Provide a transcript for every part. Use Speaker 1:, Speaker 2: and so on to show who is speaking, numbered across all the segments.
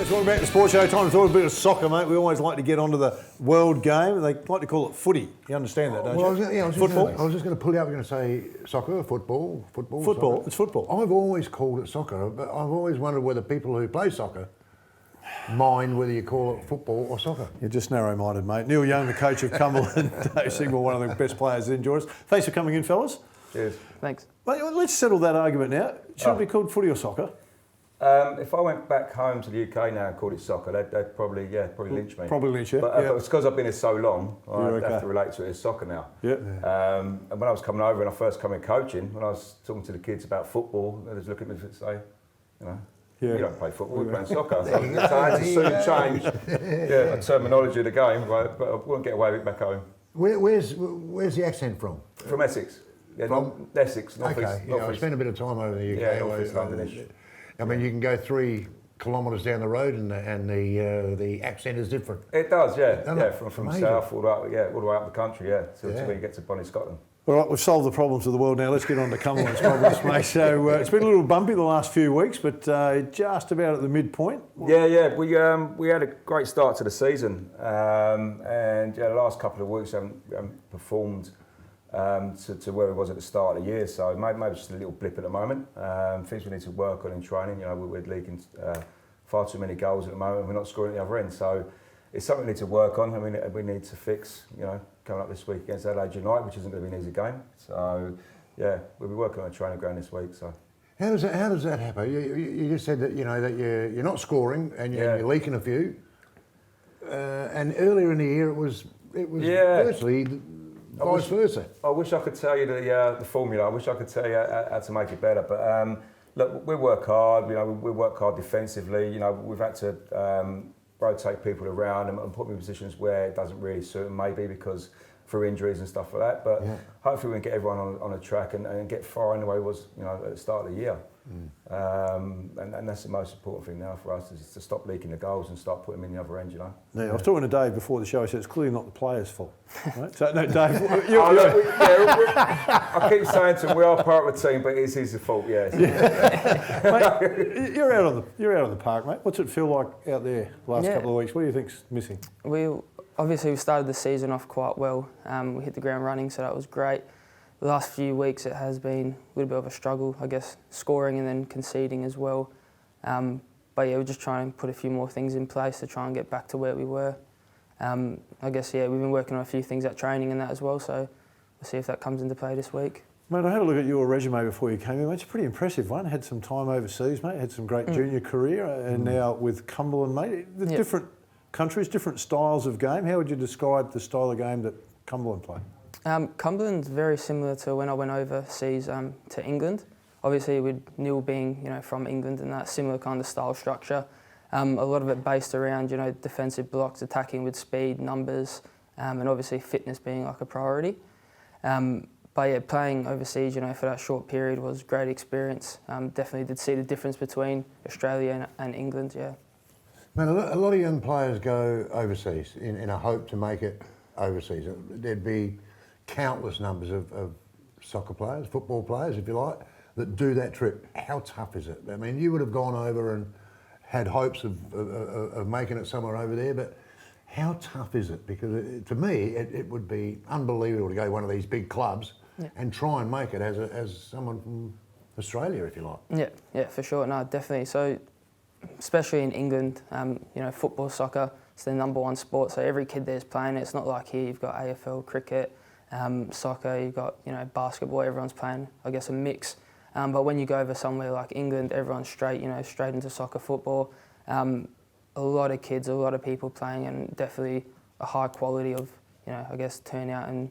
Speaker 1: Welcome back to Sports Show. Time to talk a bit of soccer, mate. We always like to get onto the world game. They like to call it footy. You understand that, don't you?
Speaker 2: Football. I was just going to pull you up. I was going to say soccer, football.
Speaker 1: Football.
Speaker 2: Soccer.
Speaker 1: It's football.
Speaker 2: I've always called it soccer, but I've always wondered whether people who play soccer mind whether you call it football or soccer.
Speaker 1: You're just narrow-minded, mate. Neil Young, the coach of Cumberland. Dave Signore, one of the best players in Georgia. Thanks for coming in, fellas.
Speaker 3: Cheers.
Speaker 4: Thanks.
Speaker 1: Mate, let's settle that argument now. Should it be called footy or soccer?
Speaker 3: If I went back home to the UK now and called it soccer, they'd probably lynch me.
Speaker 1: Probably lynch you.
Speaker 3: But it's because I've been here so long, I have to relate to it as soccer now.
Speaker 1: Yeah.
Speaker 3: And when I was coming over and I first come in coaching, when I was talking to the kids about football, they just look at me and say, you don't play football, you play soccer. So I had to soon change the terminology of the game, but I won't get away with it back home.
Speaker 2: Where's the accent from?
Speaker 3: From Essex. Yeah,
Speaker 2: From
Speaker 3: Essex, North
Speaker 2: Okay,
Speaker 3: East.
Speaker 2: I spent a bit of time over in the UK.
Speaker 3: Yeah, North East Londonish.
Speaker 2: I mean, you can go 3 kilometres down the road and the accent is different.
Speaker 3: It does, from
Speaker 2: amazing.
Speaker 3: south all the way up the country, till when you get to Bonnie, Scotland.
Speaker 1: All right, we've solved the problems of the world now. Let's get on to Cumberland's problems, mate. So it's been a little bumpy the last few weeks, but just about at the midpoint.
Speaker 3: Yeah. We had a great start to the season, and the last couple of weeks haven't performed to where it was at the start of the year. So maybe just a little blip at the moment. Things we need to work on in training. We're leaking far too many goals at the moment. We're not scoring at the other end. So it's something we need to work on. I mean, we need to fix. Coming up this week against Adelaide United, which isn't going to be an easy game. So we'll be working on a training ground this week. So
Speaker 2: how does that happen? You just said that that you're not scoring and you're leaking a few. And earlier in the year it was virtually vice versa.
Speaker 3: I wish I could tell you the formula. I wish I could tell you how to make it better. But look, we work hard. We work hard defensively. We've had to rotate people around and put them in positions where it doesn't really suit them, maybe because through injuries and stuff like that. But hopefully we can get everyone on a track and get far in the way it was at the start of the year. And that's the most important thing now for us, is to stop leaking the goals and start putting them in the other end.
Speaker 1: Yeah, I was talking to Dave before the show. He said it's clearly not the players' fault. Right? So no, Dave,
Speaker 3: I keep saying to him, we are part of the team, but it is his fault. Mate,
Speaker 1: you're out on the park, mate. What's it feel like out there the last couple of weeks? What do you think's missing?
Speaker 4: We started the season off quite well. We hit the ground running, so that was great. The last few weeks it has been a little bit of a struggle, I guess, scoring and then conceding as well. But we're just trying to put a few more things in place to try and get back to where we were. I guess, we've been working on a few things at training and that as well, so we'll see if that comes into play this week.
Speaker 1: Mate, I had a look at your resume before you came in. It's a pretty impressive one. Had some time overseas, mate. Had some great junior career, and now with Cumberland, mate. The different countries, different styles of game. How would you describe the style of game that Cumberland play?
Speaker 4: Cumberland's very similar to when I went overseas to England. Obviously, with Neil being from England and that similar kind of style structure. A lot of it based around defensive blocks, attacking with speed, numbers, and obviously fitness being like a priority. But playing overseas, for that short period was a great experience. Definitely did see the difference between Australia and England. Yeah.
Speaker 2: Man, a lot of young players go overseas in a hope to make it overseas. There'd be countless numbers of soccer players, football players, if you like, that do that trip. How tough is it? I mean, you would have gone over and had hopes of making it somewhere over there, but how tough is it? Because to me, it would be unbelievable to go to one of these big clubs and try and make it as someone from Australia, if you like.
Speaker 4: Yeah, for sure. No, definitely. So, especially in England, football, soccer, it's the number one sport. So every kid there's playing it. It's not like here you've got AFL, cricket, soccer, you've got basketball. Everyone's playing, I guess, a mix. But when you go over somewhere like England, everyone's straight into soccer, football. A lot of kids, a lot of people playing, and definitely a high quality of, I guess, turnout and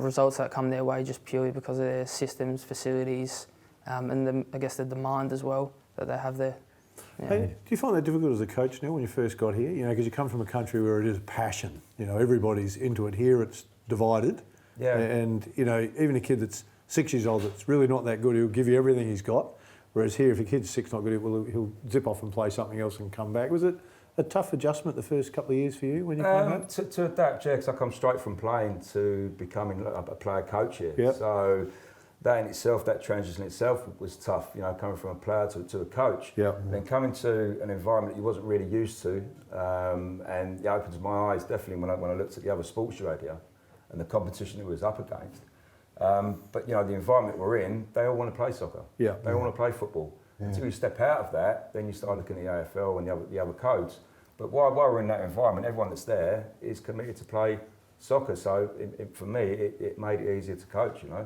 Speaker 4: results that come their way just purely because of their systems, facilities, and the demand as well that they have there. Yeah.
Speaker 1: Hey, do you find that difficult as a coach, Neil, when you first got here? Because you come from a country where it is passion. Everybody's into it. Here it's divided.
Speaker 3: Yeah.
Speaker 1: And, even a kid that's 6 years old that's really not that good, he'll give you everything he's got. Whereas here, if a kid's 6 not good, he'll zip off and play something else and come back. Was it a tough adjustment the first couple of years for you when you came back?
Speaker 3: To adapt, because I come straight from playing to becoming a player coach here.
Speaker 1: Yep.
Speaker 3: So that in itself, that transition in itself was tough, you know, coming from a player to a coach.
Speaker 1: Yeah.
Speaker 3: Then coming to an environment that you wasn't really used to, and it opened my eyes definitely when I looked at the other sports you had here and the competition it was up against. But, you know, the environment we're in, they all want to play soccer.
Speaker 1: Yeah.
Speaker 3: They all want to play football.
Speaker 2: Yeah.
Speaker 3: Until you step out of that, then you start looking at the AFL and the other codes. But while we're in that environment, everyone that's there is committed to play soccer. So for me, it made it easier to coach, you know.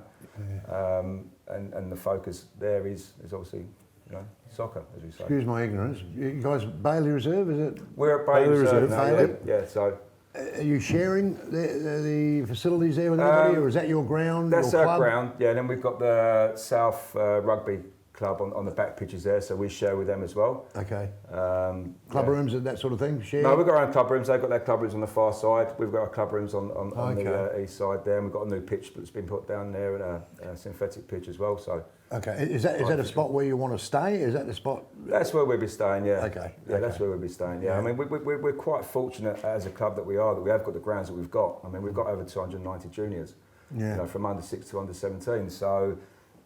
Speaker 2: Yeah.
Speaker 3: And the focus there is obviously, you know, soccer, as we say.
Speaker 2: Excuse my ignorance. You guys, Bailey Reserve, is it?
Speaker 3: We're at Bailey Reserve now,
Speaker 2: Bailey?
Speaker 3: yeah. So
Speaker 2: Are you sharing the facilities there with anybody, or is that your ground?
Speaker 3: that's
Speaker 2: your
Speaker 3: our
Speaker 2: club?
Speaker 3: ground, yeah. And then we've got the South Rugby Club on the back pitches there, so we share with them as well.
Speaker 2: Okay.
Speaker 3: Club
Speaker 2: Club rooms and that sort of thing? Share?
Speaker 3: No, we've got our own club rooms. They've got their club rooms on the far side. We've got our club rooms on
Speaker 2: Okay.
Speaker 3: the east side there. And we've got a new pitch that's been put down there and a synthetic pitch as well. So
Speaker 2: Okay. Is that a spot where you want to stay? Is that the spot?
Speaker 3: that's where we'll be staying, yeah.
Speaker 2: Okay.
Speaker 3: Yeah, that's where we'll be staying, yeah. I mean, we're quite fortunate as a club that we have got the grounds that we've got. I mean, we've got over 290 juniors,
Speaker 2: Yeah.
Speaker 3: you know, from under 6 to under 17. So,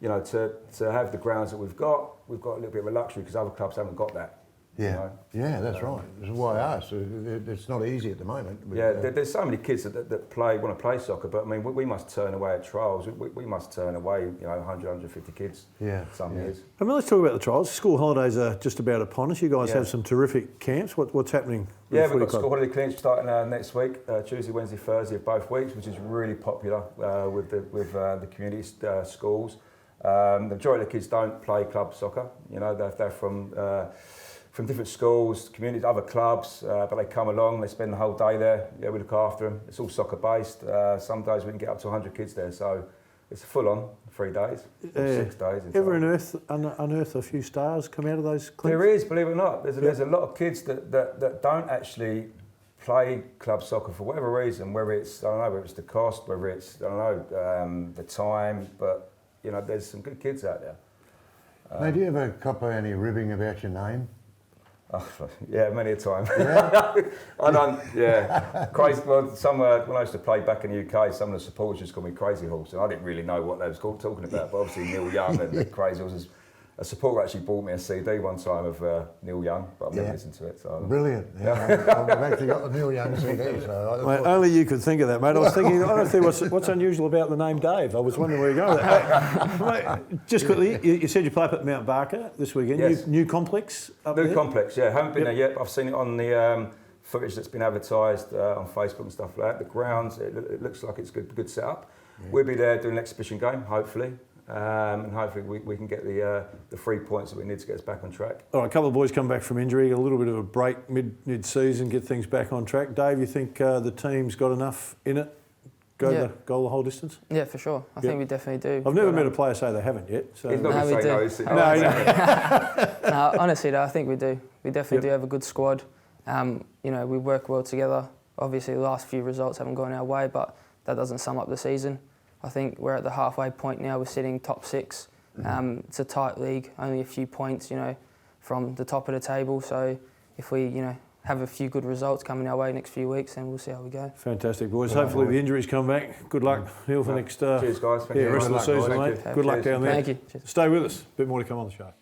Speaker 3: you know, to have the grounds that we've got a little bit of a luxury because other clubs haven't got that.
Speaker 2: Yeah.
Speaker 3: You know?
Speaker 2: Yeah, that's right. That's why I asked. It's not easy at the moment. But,
Speaker 3: Yeah, there's so many kids that want to play soccer, but I mean, we must turn away at trials. We must turn away, you know, 100, 150 kids
Speaker 2: Yeah,
Speaker 3: some
Speaker 2: yeah.
Speaker 3: years.
Speaker 1: I mean, let's talk about the trials. School holidays are just about upon us. You guys
Speaker 3: Yeah.
Speaker 1: have some terrific camps. What's happening? with
Speaker 3: Yeah,
Speaker 1: the
Speaker 3: we've
Speaker 1: footy
Speaker 3: got
Speaker 1: club?
Speaker 3: school holiday clinics starting next week, Tuesday, Wednesday, Thursday of both weeks, which is really popular with the community schools. The majority of the kids don't play club soccer. You know, they're from different schools, communities, other clubs, but they come along, they spend the whole day there. Yeah, we look after them. It's all soccer based. Some days we can get up to 100 kids there, so it's full on 3 days, 6 days. in
Speaker 1: Ever
Speaker 3: total.
Speaker 1: unearth a few stars come out of those clinics?
Speaker 3: There is, believe it or not. There's a lot of kids that don't actually play club soccer for whatever reason, whether it's, I don't know, whether it's the cost, whether it's, I don't know, the time, but, you know, there's some good kids out there.
Speaker 2: Mate, do you ever copper any ribbing about your name?
Speaker 3: Oh, yeah, many a time. Yeah? I don't, yeah. Crazy, well, when I used to play back in the UK, some of the supporters just called me Crazy Horse, and I didn't really know what they was talking about, but obviously Neil Young and Crazy Horse. A supporter actually bought me a CD one time of Neil Young, but I've never listened to it. So.
Speaker 2: Brilliant. Yeah, I've actually got the Neil Young CD. So
Speaker 1: Mate, only you could think of that, mate. I was thinking, I don't think what's unusual about the name Dave. I was wondering where you're going with that. Mate, just quickly, you said you play up at Mount Barker this weekend.
Speaker 3: Yes.
Speaker 1: New complex up
Speaker 3: New
Speaker 1: there?
Speaker 3: complex, yeah. Haven't been there yet. I've seen it on the footage that's been advertised on Facebook and stuff like that. The grounds, it looks like it's good setup. Yeah. We'll be there doing an exhibition game, hopefully. And hopefully we can get the 3 points that we need to get us back on track.
Speaker 1: All right, a couple of boys come back from injury, a little bit of a break mid-season, get things back on track. Dave, you think the team's got enough in it? Go the whole distance?
Speaker 4: Yeah, for sure. I think we definitely do.
Speaker 1: I've never met a player say they haven't yet. So.
Speaker 3: He's not going to say no. He's
Speaker 4: No, honestly, though, I think we do. We definitely do have a good squad. You know, we work well together. Obviously, the last few results haven't gone our way, but that doesn't sum up the season. I think we're at the halfway point now. We're sitting top 6. It's a tight league, only a few points, you know, from the top of the table. So if we, you know, have a few good results coming our way next few weeks, then we'll see how we go.
Speaker 1: Fantastic, boys. Hopefully the injuries come back. Good luck, Neil, for next
Speaker 3: Cheers, guys. Thank you.
Speaker 1: rest of the season, mate.
Speaker 3: Thank you.
Speaker 1: Good luck down there.
Speaker 4: Thank you. Cheers.
Speaker 1: Stay with us. A bit more to come on the show.